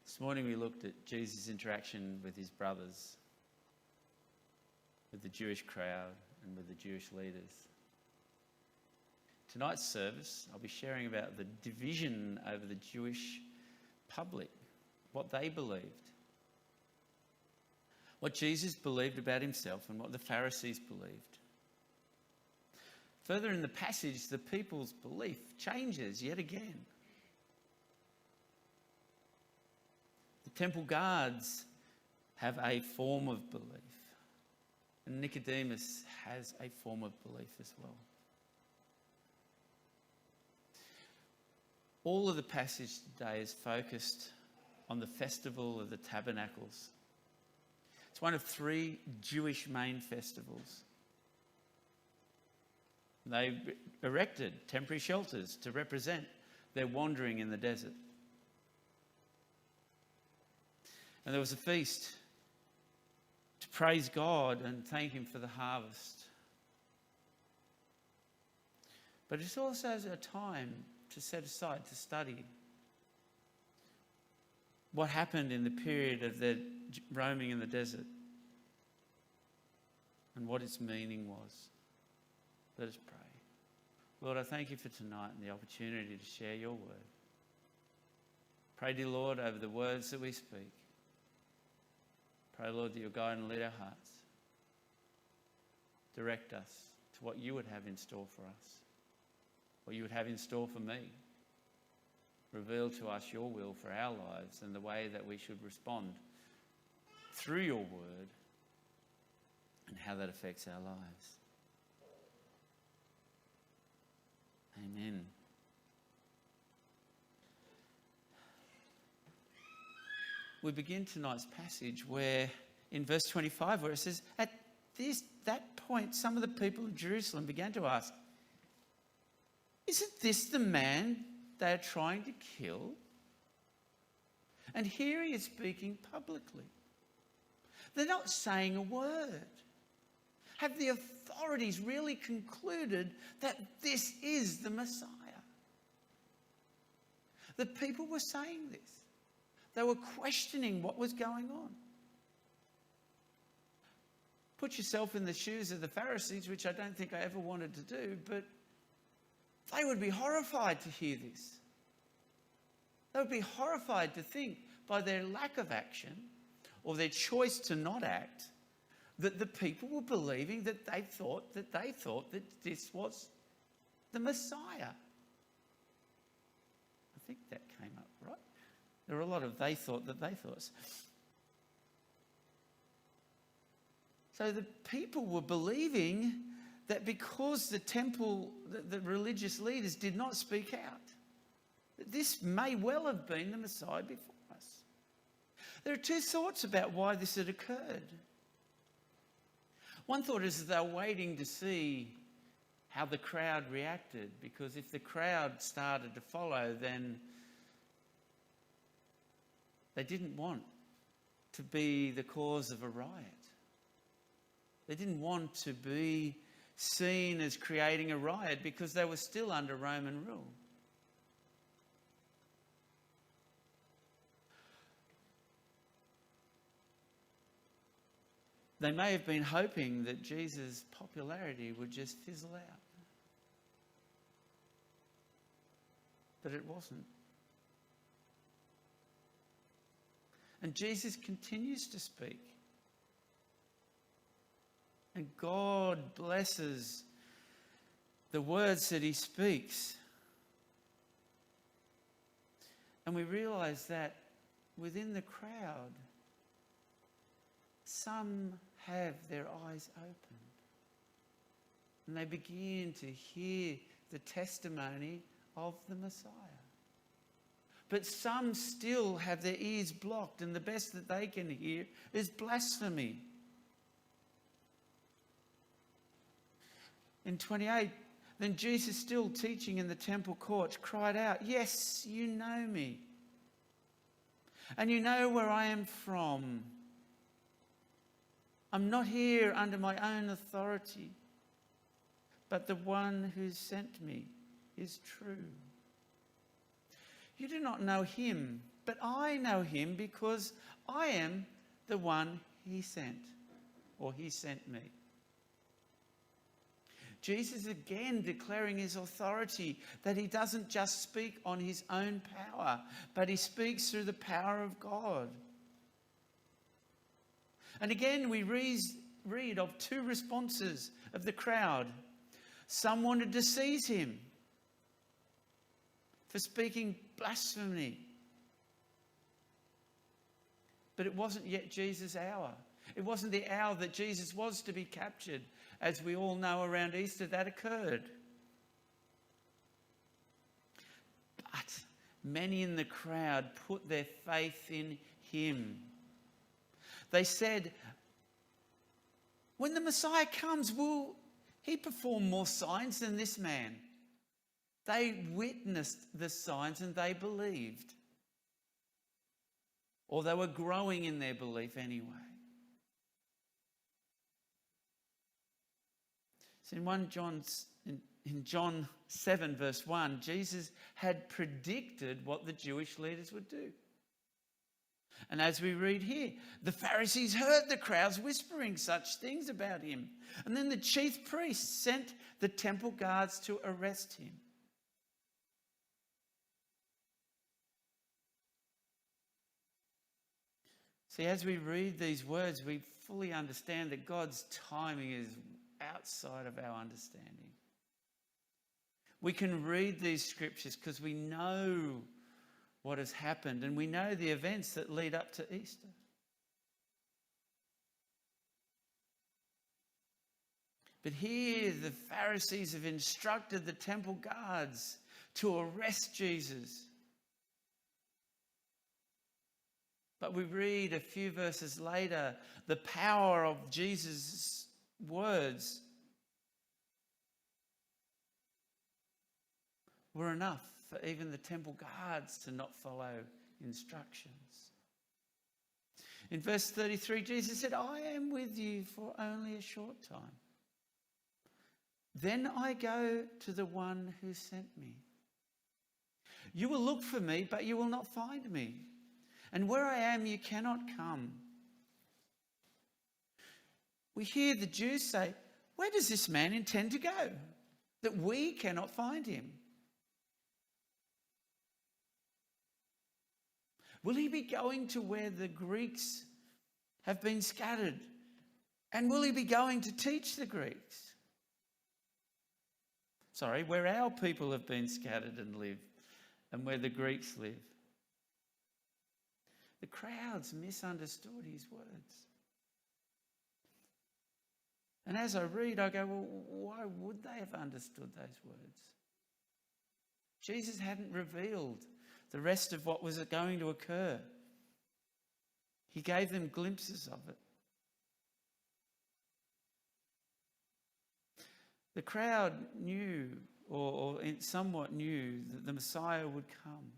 This morning we looked at Jesus' interaction with his brothers, with the Jewish crowd and with the Jewish leaders. Tonight's service, I'll be sharing about the division over the Jewish public, what they believed, what Jesus believed about himself and what the Pharisees believed. Further in the passage, the people's belief changes yet again. The temple guards have a form of belief, and Nicodemus has a form of belief as well. All of the passage today is focused on the festival of the tabernacles. It's one of 3 Jewish main festivals. They erected temporary shelters to represent their wandering in the desert. And there was a feast to praise God and thank him for the harvest. But it's also a time to set aside to study what happened in the period of their roaming in the desert and what its meaning was. Let us pray. Lord, I thank you for tonight and the opportunity to share your word. Pray, dear Lord, over the words that we speak. Pray, Lord, that you'll guide and lead our hearts. Direct us to what you would have in store for us, what you would have in store for me. Reveal to us your will for our lives and the way that we should respond through your word and how that affects our lives. Amen. We begin tonight's passage where, in verse 25, where it says, at that point, some of the people of Jerusalem began to ask, isn't this the man they are trying to kill? And here he is speaking publicly. They're not saying a word. Have the authorities really concluded that this is the Messiah? The people were saying this. They were questioning what was going on. Put yourself in the shoes of the Pharisees, which I don't think I ever wanted to do, but they would be horrified to hear this. They would be horrified to think, by their lack of action or their choice to not act, that the people were believing that they thought that this was the Messiah. I think that came up, right? There were a lot of they thought that they thought. So the people were believing that because the temple, the religious leaders did not speak out, that this may well have been the Messiah before us. There are 2 thoughts about why this had occurred. One thought is that they were waiting to see how the crowd reacted, because if the crowd started to follow, then they didn't want to be the cause of a riot. They didn't want to be seen as creating a riot because they were still under Roman rule. They may have been hoping that Jesus' popularity would just fizzle out. But it wasn't. And Jesus continues to speak. And God blesses the words that he speaks. And we realise that within the crowd, some have their eyes open. And they begin to hear the testimony of the Messiah. But some still have their ears blocked, and the best that they can hear is blasphemy. In 28, then Jesus, still teaching in the temple courts, cried out, "Yes, you know me, and you know where I am from. I'm not here under my own authority, but the one who sent me is true. You do not know him, but I know him because I am the one he sent, or he sent me. Jesus again declaring his authority, that he doesn't just speak on his own power, but he speaks through the power of God. And again, we read of two responses of the crowd. Some wanted to seize him for speaking blasphemy. But it wasn't yet Jesus' hour. It wasn't the hour that Jesus was to be captured. As we all know, around Easter that occurred. But many in the crowd put their faith in him. They said, when the Messiah comes, will he perform more signs than this man? They witnessed the signs and they believed. Or they were growing in their belief anyway. So in John 7 verse 1, Jesus had predicted what the Jewish leaders would do. And as we read here, the Pharisees heard the crowds whispering such things about him. And then the chief priests sent the temple guards to arrest him. See, as we read these words, we fully understand that God's timing is outside of our understanding. We can read these scriptures because we know what has happened and we know the events that lead up to Easter. But here the Pharisees have instructed the temple guards to arrest Jesus. But we read a few verses later, the power of Jesus' words were enough for even the temple guards to not follow instructions. In verse 33, Jesus said, I am with you for only a short time. Then I go to the one who sent me. You will look for me, but you will not find me. And where I am, you cannot come. We hear the Jews say, where does this man intend to go, that we cannot find him? Will he be going to where the Greeks have been scattered? And will he be going to teach the Greeks? Sorry, where our people have been scattered and live, and where the Greeks live. The crowds misunderstood his words. And as I read, I go, well, why would they have understood those words? Jesus hadn't revealed the rest of what was going to occur. He gave them glimpses of it. The crowd knew, or somewhat knew, that the Messiah would come.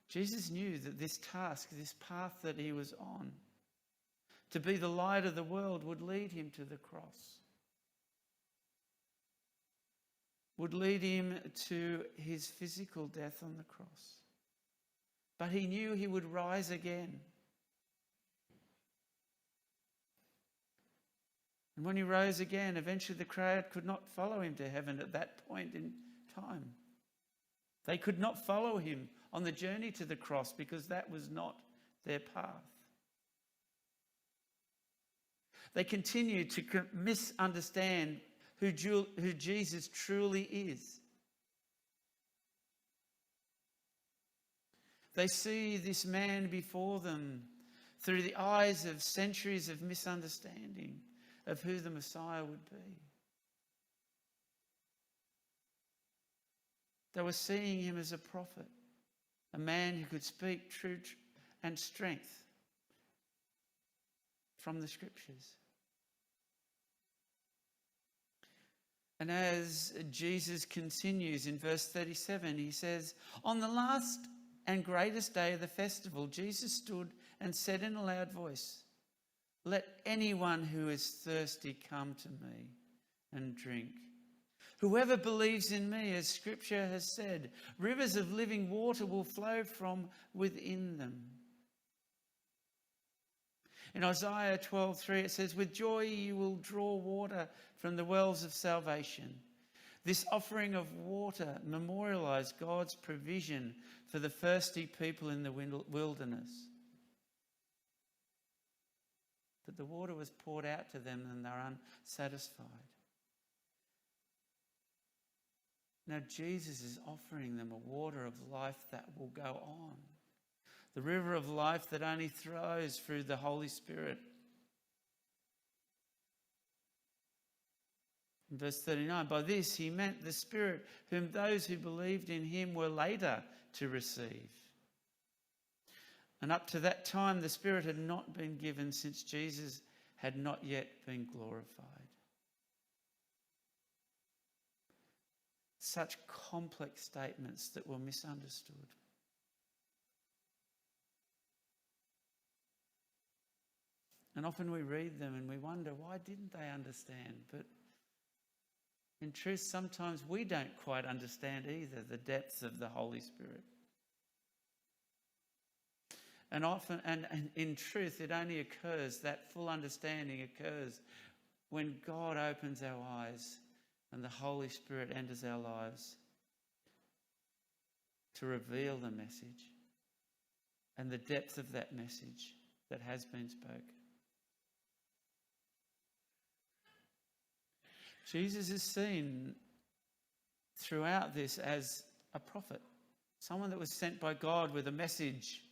Jesus knew that this task, this path that he was on, to be the light of the world, would lead him to the cross. Would lead him to his physical death on the cross. But he knew he would rise again. And when he rose again, eventually the crowd could not follow him to heaven at that point in time. They could not follow him on the journey to the cross because that was not their path. They continued to misunderstand who Jesus truly is. They see this man before them through the eyes of centuries of misunderstanding of who the Messiah would be. They were seeing him as a prophet, a man who could speak truth and strength from the scriptures. And as Jesus continues in verse 37, he says, on the last and greatest day of the festival, Jesus stood and said in a loud voice, let anyone who is thirsty come to me and drink. Whoever believes in me, as Scripture has said, rivers of living water will flow from within them. In Isaiah 12:3 it says, with joy you will draw water from the wells of salvation. This offering of water memorialised God's provision for the thirsty people in the wilderness. That the water was poured out to them and they're unsatisfied. Now Jesus is offering them a water of life that will go on. The river of life that only flows through the Holy Spirit. In verse 39, by this he meant the Spirit whom those who believed in him were later to receive. And up to that time the Spirit had not been given, since Jesus had not yet been glorified. Such complex statements that were misunderstood. And often we read them and we wonder, why didn't they understand? But in truth, sometimes we don't quite understand either the depths of the Holy Spirit. And often, and in truth, it only occurs, that full understanding occurs when God opens our eyes and the Holy Spirit enters our lives to reveal the message and the depth of that message that has been spoken. Jesus is seen throughout this as a prophet, someone that was sent by God with a message.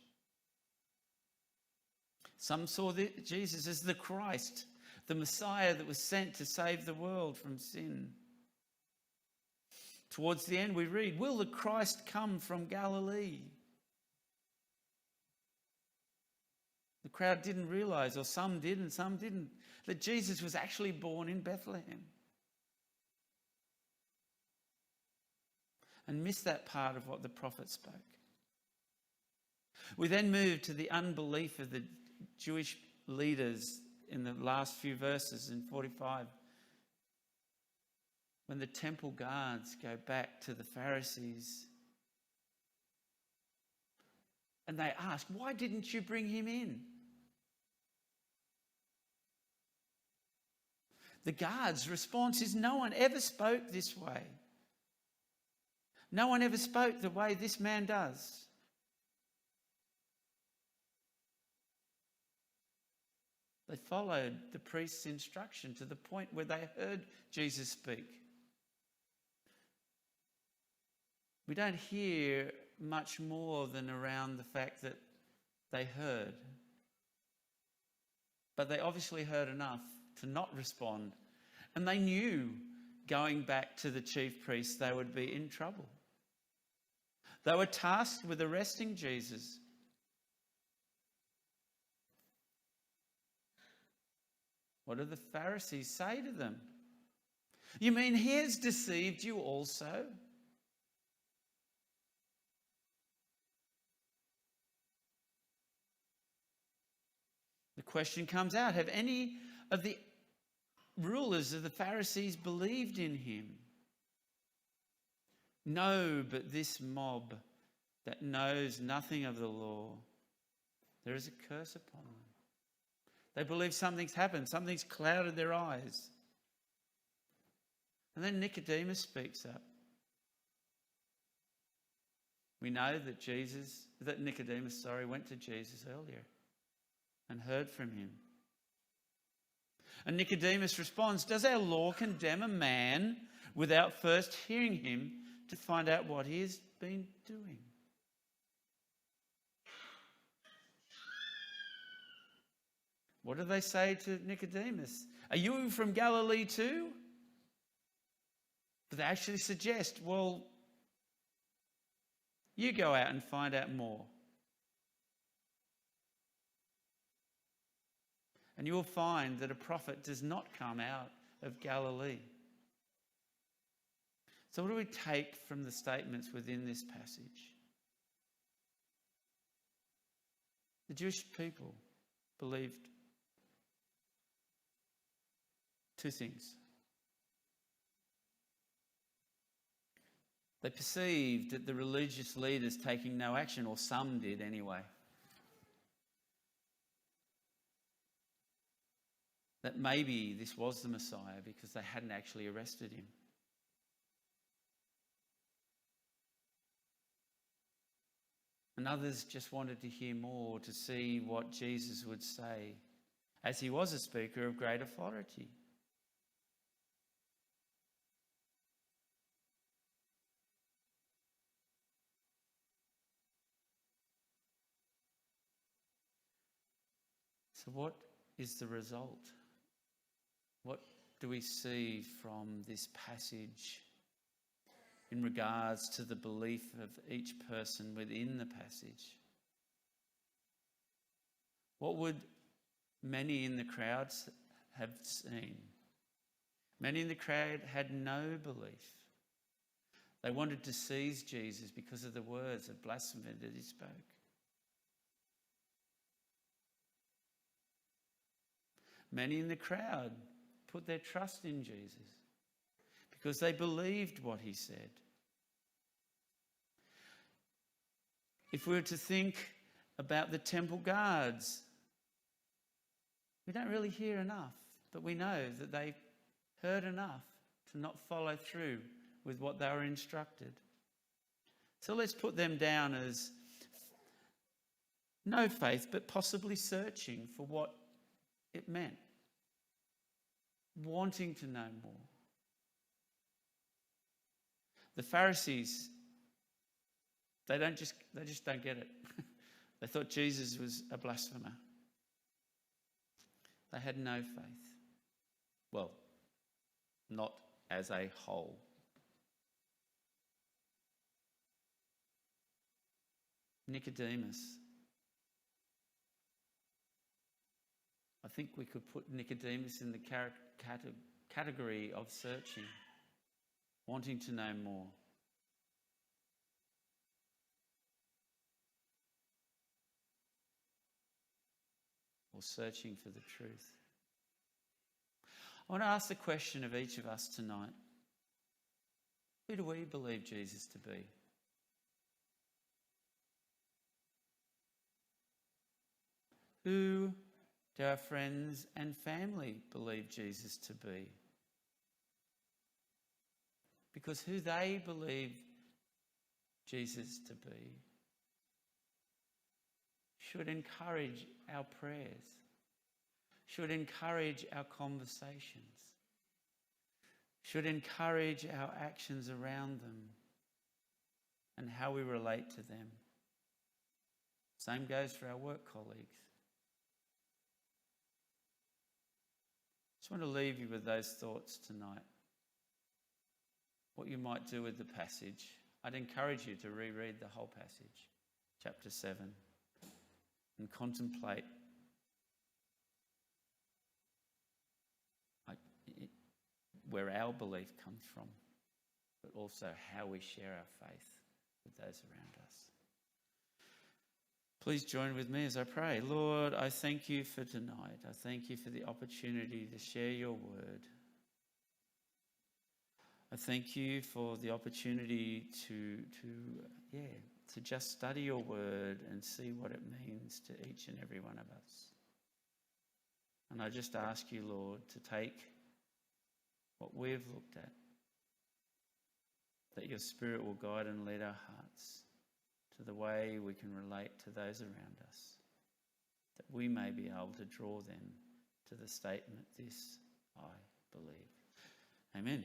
Some saw Jesus as the Christ, the Messiah that was sent to save the world from sin. Towards the end we read, will the Christ come from Galilee? The crowd didn't realise, or some did and some didn't, that Jesus was actually born in Bethlehem. And missed that part of what the prophet spoke. We then move to the unbelief of the Jewish leaders in the last few verses in 45. When the temple guards go back to the Pharisees and they ask, why didn't you bring him in? The guards' response is, no one ever spoke this way. No one ever spoke the way this man does. They followed the priest's instruction to the point where they heard Jesus speak. We don't hear much more than around the fact that they heard. But they obviously heard enough to not respond. And they knew, going back to the chief priests, they would be in trouble. They were tasked with arresting Jesus. What do the Pharisees say to them? You mean he has deceived you also? The question comes out, have any of the rulers of the Pharisees believed in him? No, but this mob that knows nothing of the law, there is a curse upon them. They believe something's happened, something's clouded their eyes. And then Nicodemus speaks up. We know that Nicodemus went to Jesus earlier and heard from him. And Nicodemus responds, does our law condemn a man without first hearing him to find out what he has been doing? What do they say to Nicodemus? Are you from Galilee too? But they actually suggest, well, you go out and find out more. And you will find that a prophet does not come out of Galilee. So what do we take from the statements within this passage? The Jewish people believed two things. They perceived that the religious leaders taking no action, or some did anyway, that maybe this was the Messiah because they hadn't actually arrested him. And others just wanted to hear more, to see what Jesus would say, as he was a speaker of great authority. So what is the result? What do we see from this passage in regards to the belief of each person within the passage? What would many in the crowd have seen? Many in the crowd had no belief. They wanted to seize Jesus because of the words of blasphemy that he spoke. Many in the crowd put their trust in Jesus because they believed what he said. If we were to think about the temple guards, we don't really hear enough, but we know that they heard enough to not follow through with what they were instructed. So let's put them down as no faith, but possibly searching for what it meant, wanting to know more. The Pharisees, they just don't get it. They thought Jesus was a blasphemer. They had no faith. Well, not as a whole. Nicodemus. I think we could put Nicodemus in the category of searching, wanting to know more. Or searching for the truth. I want to ask the question of each of us tonight. Who do we believe Jesus to be? Who do our friends and family believe Jesus to be? Because who they believe Jesus to be should encourage our prayers, should encourage our conversations, should encourage our actions around them and how we relate to them. Same goes for our work colleagues. Just want to leave you with those thoughts tonight. What you might do with the passage. I'd encourage you to reread the whole passage, chapter 7, and contemplate where our belief comes from, but also how we share our faith with those around us. Please join with me as I pray. Lord, I thank you for tonight. I thank you for the opportunity to share your word. I thank you for the opportunity to just study your word and see what it means to each and every one of us. And I just ask you, Lord, to take what we've looked at, that your Spirit will guide and lead our hearts to the way we can relate to those around us, that we may be able to draw them to the statement, this I believe. Amen.